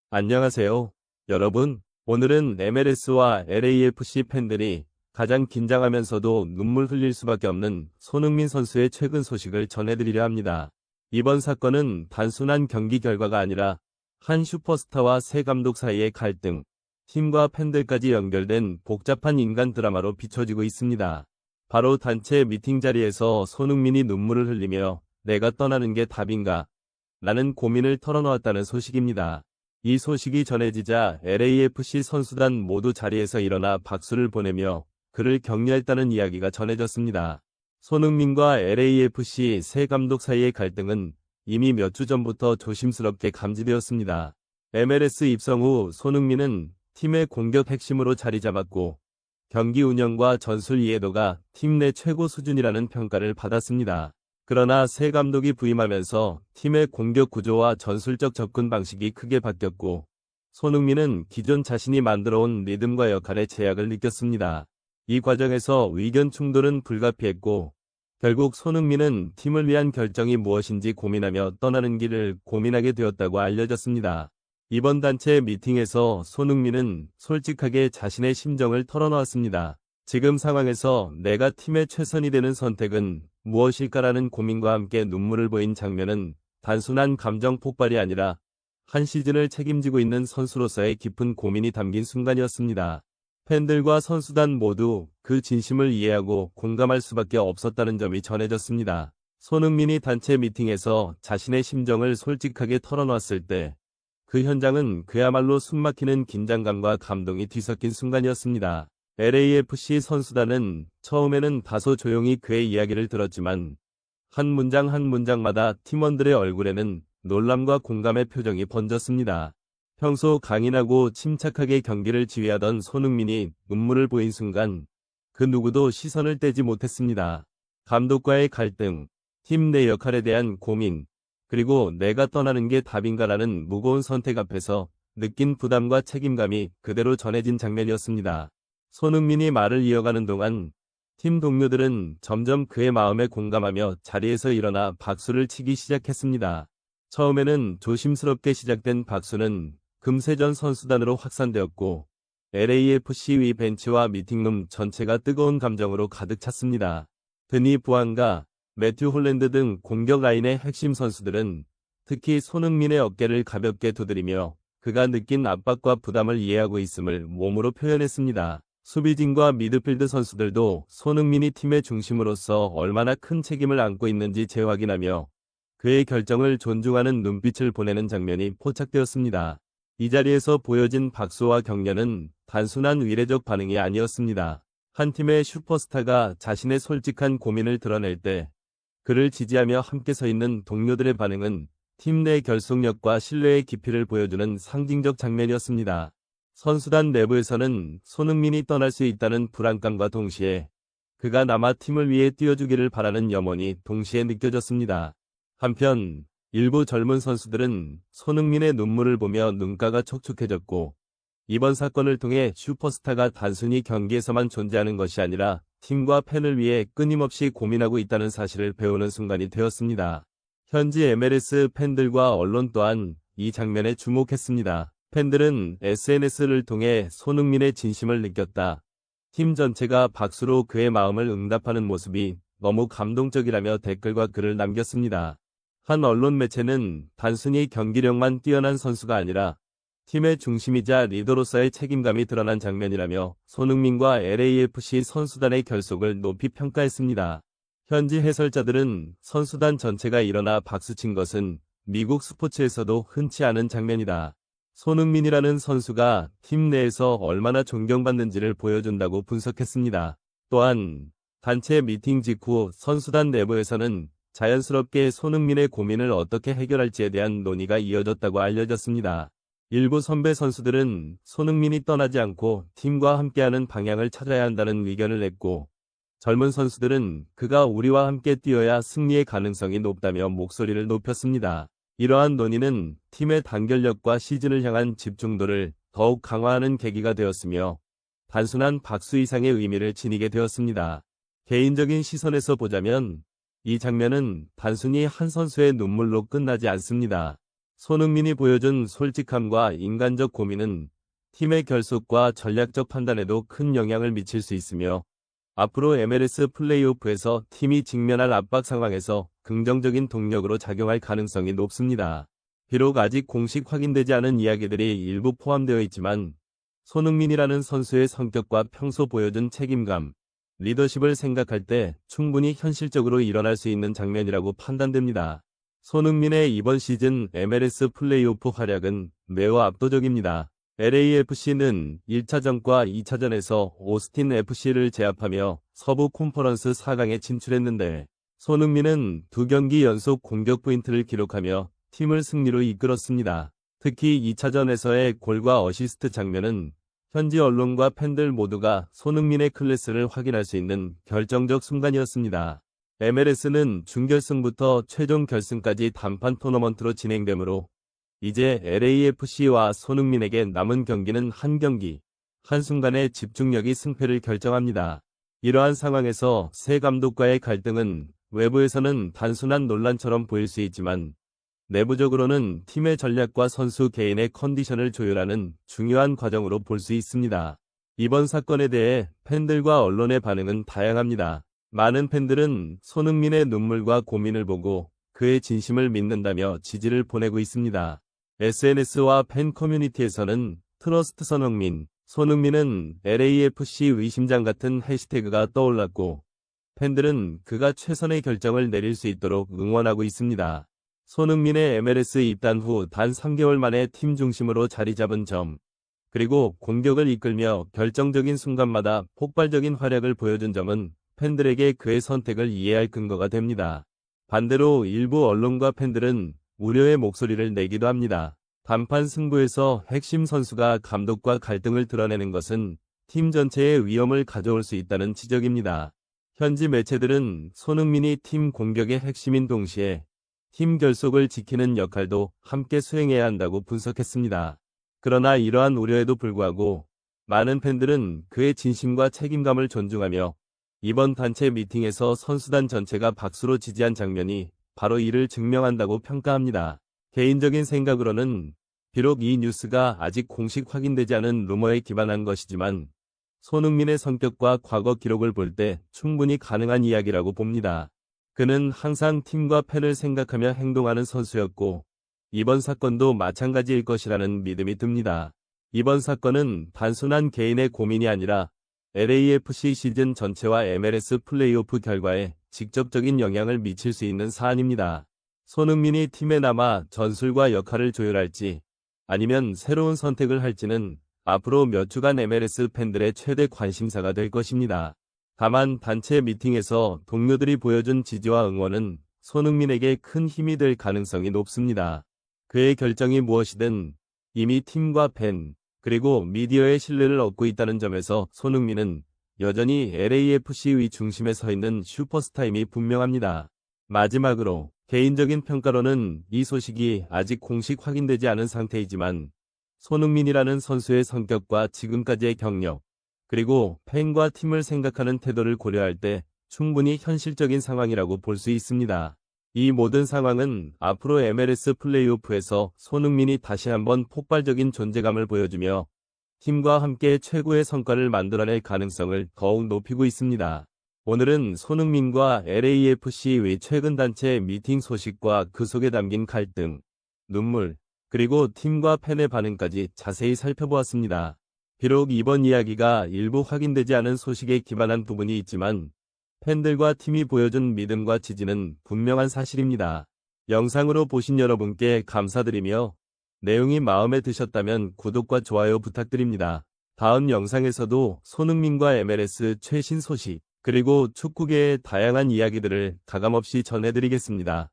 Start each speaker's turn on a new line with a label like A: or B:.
A: 안녕하세요, 여러분. 오늘은 MLS와 LAFC 팬들이 가장 긴장하면서도 눈물 흘릴 수밖에 없는 손흥민 선수의 최근 소식을 전해드리려 합니다. 이번 사건은 단순한 경기 결과가 아니라 한 슈퍼스타와 새 감독 사이의 갈등, 팀과 팬들까지 연결된 복잡한 인간 드라마로 비춰지고 있습니다. 바로 단체 미팅 자리에서 손흥민이 눈물을 흘리며 내가 떠나는 게 답인가? 라는 고민을 털어놓았다는 소식입니다. 이 소식이 전해지자 LAFC 선수단 모두 자리에서 일어나 박수를 보내며 그를 격려했다는 이야기가 전해졌습니다. 손흥민과 LAFC 새 감독 사이의 갈등은 이미 몇 주 전부터 조심스럽게 감지되었습니다. MLS 입성 후 손흥민은 팀의 공격 핵심으로 자리 잡았고 경기 운영과 전술 이해도가 팀 내 최고 수준이라는 평가를 받았습니다. 그러나 새 감독이 부임하면서 팀의 공격 구조와 전술적 접근 방식이 크게 바뀌었고 손흥민은 기존 자신이 만들어온 리듬과 역할의 제약을 느꼈습니다. 이 과정에서 의견 충돌은 불가피했고 결국 손흥민은 팀을 위한 결정이 무엇인지 고민하며 떠나는 길을 고민하게 되었다고 알려졌습니다. 이번 단체 미팅에서 손흥민은 솔직하게 자신의 심정을 털어놓았습니다. 지금 상황에서 내가 팀의 최선이 되는 선택은 무엇일까라는 고민과 함께 눈물을 보인 장면은 단순한 감정 폭발이 아니라 한 시즌을 책임지고 있는 선수로서의 깊은 고민이 담긴 순간이었습니다. 팬들과 선수단 모두 그 진심을 이해하고 공감할 수밖에 없었다는 점이 전해졌습니다. 손흥민이 단체 미팅에서 자신의 심정을 솔직하게 털어놨을 때 그 현장은 그야말로 숨막히는 긴장감과 감동이 뒤섞인 순간이었습니다. LAFC 선수단은 처음에는 다소 조용히 그의 이야기를 들었지만 한 문장 한 문장마다 팀원들의 얼굴에는 놀람과 공감의 표정이 번졌습니다. 평소 강인하고 침착하게 경기를 지휘하던 손흥민이 눈물을 보인 순간 그 누구도 시선을 떼지 못했습니다. 감독과의 갈등, 팀 내 역할에 대한 고민, 그리고 내가 떠나는 게 답인가라는 무거운 선택 앞에서 느낀 부담과 책임감이 그대로 전해진 장면이었습니다. 손흥민이 말을 이어가는 동안 팀 동료들은 점점 그의 마음에 공감하며 자리에서 일어나 박수를 치기 시작했습니다. 처음에는 조심스럽게 시작된 박수는 금세 전 선수단으로 확산되었고 LAFC 위 벤치와 미팅룸 전체가 뜨거운 감정으로 가득 찼습니다. 드니 부안과 매튜 홀랜드 등 공격 라인의 핵심 선수들은 특히 손흥민의 어깨를 가볍게 두드리며 그가 느낀 압박과 부담을 이해하고 있음을 몸으로 표현했습니다. 수비진과 미드필드 선수들도 손흥민이 팀의 중심으로서 얼마나 큰 책임을 안고 있는지 재확인하며 그의 결정을 존중하는 눈빛을 보내는 장면이 포착되었습니다. 이 자리에서 보여진 박수와 격려는 단순한 위례적 반응이 아니었습니다. 한 팀의 슈퍼스타가 자신의 솔직한 고민을 드러낼 때 그를 지지하며 함께 서 있는 동료들의 반응은 팀 내 결속력과 신뢰의 깊이를 보여주는 상징적 장면이었습니다. 선수단 내부에서는 손흥민이 떠날 수 있다는 불안감과 동시에 그가 남아 팀을 위해 뛰어주기를 바라는 염원이 동시에 느껴졌습니다. 한편 일부 젊은 선수들은 손흥민의 눈물을 보며 눈가가 촉촉해졌고 이번 사건을 통해 슈퍼스타가 단순히 경기에서만 존재하는 것이 아니라 팀과 팬을 위해 끊임없이 고민하고 있다는 사실을 배우는 순간이 되었습니다. 현지 MLS 팬들과 언론 또한 이 장면에 주목했습니다. 팬들은 SNS를 통해 손흥민의 진심을 느꼈다. 팀 전체가 박수로 그의 마음을 응답하는 모습이 너무 감동적이라며 댓글과 글을 남겼습니다. 한 언론 매체는 단순히 경기력만 뛰어난 선수가 아니라 팀의 중심이자 리더로서의 책임감이 드러난 장면이라며 손흥민과 LAFC 선수단의 결속을 높이 평가했습니다. 현지 해설자들은 선수단 전체가 일어나 박수친 것은 미국 스포츠에서도 흔치 않은 장면이다. 손흥민이라는 선수가 팀 내에서 얼마나 존경받는지를 보여준다고 분석했습니다. 또한 단체 미팅 직후 선수단 내부에서는 자연스럽게 손흥민의 고민을 어떻게 해결할지에 대한 논의가 이어졌다고 알려졌습니다. 일부 선배 선수들은 손흥민이 떠나지 않고 팀과 함께하는 방향을 찾아야 한다는 의견을 냈고 젊은 선수들은 그가 우리와 함께 뛰어야 승리의 가능성이 높다며 목소리를 높였습니다. 이러한 논의는 팀의 단결력과 시즌을 향한 집중도를 더욱 강화하는 계기가 되었으며 단순한 박수 이상의 의미를 지니게 되었습니다. 개인적인 시선에서 보자면 이 장면은 단순히 한 선수의 눈물로 끝나지 않습니다. 손흥민이 보여준 솔직함과 인간적 고민은 팀의 결속과 전략적 판단에도 큰 영향을 미칠 수 있으며 앞으로 MLS 플레이오프에서 팀이 직면할 압박 상황에서 긍정적인 동력으로 작용할 가능성이 높습니다. 비록 아직 공식 확인되지 않은 이야기들이 일부 포함되어 있지만 손흥민이라는 선수의 성격과 평소 보여준 책임감, 리더십을 생각할 때 충분히 현실적으로 일어날 수 있는 장면이라고 판단됩니다. 손흥민의 이번 시즌 MLS 플레이오프 활약은 매우 압도적입니다. LAFC는 1차전과 2차전에서 오스틴 FC를 제압하며 서부 컨퍼런스 4강에 진출했는데 손흥민은 2경기 연속 공격 포인트를 기록하며 팀을 승리로 이끌었습니다. 특히 2차전에서의 골과 어시스트 장면은 현지 언론과 팬들 모두가 손흥민의 클래스를 확인할 수 있는 결정적 순간이었습니다. MLS는 준결승부터 최종 결승까지 단판 토너먼트로 진행되므로 이제 LAFC와 손흥민에게 남은 경기는 한 경기, 한순간의 집중력이 승패를 결정합니다. 이러한 상황에서 새 감독과의 갈등은 외부에서는 단순한 논란처럼 보일 수 있지만 내부적으로는 팀의 전략과 선수 개인의 컨디션을 조율하는 중요한 과정으로 볼 수 있습니다. 이번 사건에 대해 팬들과 언론의 반응은 다양합니다. 많은 팬들은 손흥민의 눈물과 고민을 보고 그의 진심을 믿는다며 지지를 보내고 있습니다. SNS와 팬 커뮤니티에서는 트러스트 손흥민, 손흥민은 LAFC 의심장 같은 해시태그가 떠올랐고 팬들은 그가 최선의 결정을 내릴 수 있도록 응원하고 있습니다. 손흥민의 MLS 입단 후 단 3개월 만에 팀 중심으로 자리 잡은 점, 그리고 공격을 이끌며 결정적인 순간마다 폭발적인 활약을 보여준 점은 팬들에게 그의 선택을 이해할 근거가 됩니다. 반대로 일부 언론과 팬들은 우려의 목소리를 내기도 합니다. 단판 승부에서 핵심 선수가 감독과 갈등을 드러내는 것은 팀 전체에 위험을 가져올 수 있다는 지적입니다. 현지 매체들은 손흥민이 팀 공격의 핵심인 동시에 팀 결속을 지키는 역할도 함께 수행해야 한다고 분석했습니다. 그러나 이러한 우려에도 불구하고 많은 팬들은 그의 진심과 책임감을 존중하며 이번 단체 미팅에서 선수단 전체가 박수로 지지한 장면이 바로 이를 증명한다고 평가합니다. 개인적인 생각으로는 비록 이 뉴스가 아직 공식 확인되지 않은 루머에 기반한 것이지만 손흥민의 성격과 과거 기록을 볼 때 충분히 가능한 이야기라고 봅니다. 그는 항상 팀과 팬을 생각하며 행동하는 선수였고 이번 사건도 마찬가지일 것이라는 믿음이 듭니다. 이번 사건은 단순한 개인의 고민이 아니라 LAFC 시즌 전체와 MLS 플레이오프 결과에 직접적인 영향을 미칠 수 있는 사안입니다. 손흥민이 팀에 남아 전술과 역할을 조율할지 아니면 새로운 선택을 할지는 앞으로 몇 주간 MLS 팬들의 최대 관심사가 될 것입니다. 다만 단체 미팅에서 동료들이 보여준 지지와 응원은 손흥민에게 큰 힘이 될 가능성이 높습니다. 그의 결정이 무엇이든 이미 팀과 팬, 그리고 미디어의 신뢰를 얻고 있다는 점에서 손흥민은 여전히 LAFC의 중심에 서 있는 슈퍼스타임이 분명합니다. 마지막으로 개인적인 평가로는 이 소식이 아직 공식 확인되지 않은 상태이지만 손흥민이라는 선수의 성격과 지금까지의 경력, 그리고 팬과 팀을 생각하는 태도를 고려할 때 충분히 현실적인 상황이라고 볼 수 있습니다. 이 모든 상황은 앞으로 MLS 플레이오프에서 손흥민이 다시 한번 폭발적인 존재감을 보여주며 팀과 함께 최고의 성과를 만들어낼 가능성을 더욱 높이고 있습니다. 오늘은 손흥민과 LAFC의 최근 단체 미팅 소식과 그 속에 담긴 갈등, 눈물, 그리고 팀과 팬의 반응까지 자세히 살펴보았습니다. 비록 이번 이야기가 일부 확인되지 않은 소식에 기반한 부분이 있지만 팬들과 팀이 보여준 믿음과 지지는 분명한 사실입니다. 영상으로 보신 여러분께 감사드리며 내용이 마음에 드셨다면 구독과 좋아요 부탁드립니다. 다음 영상에서도 손흥민과 MLS 최신 소식, 그리고 축구계의 다양한 이야기들을 가감없이 전해드리겠습니다.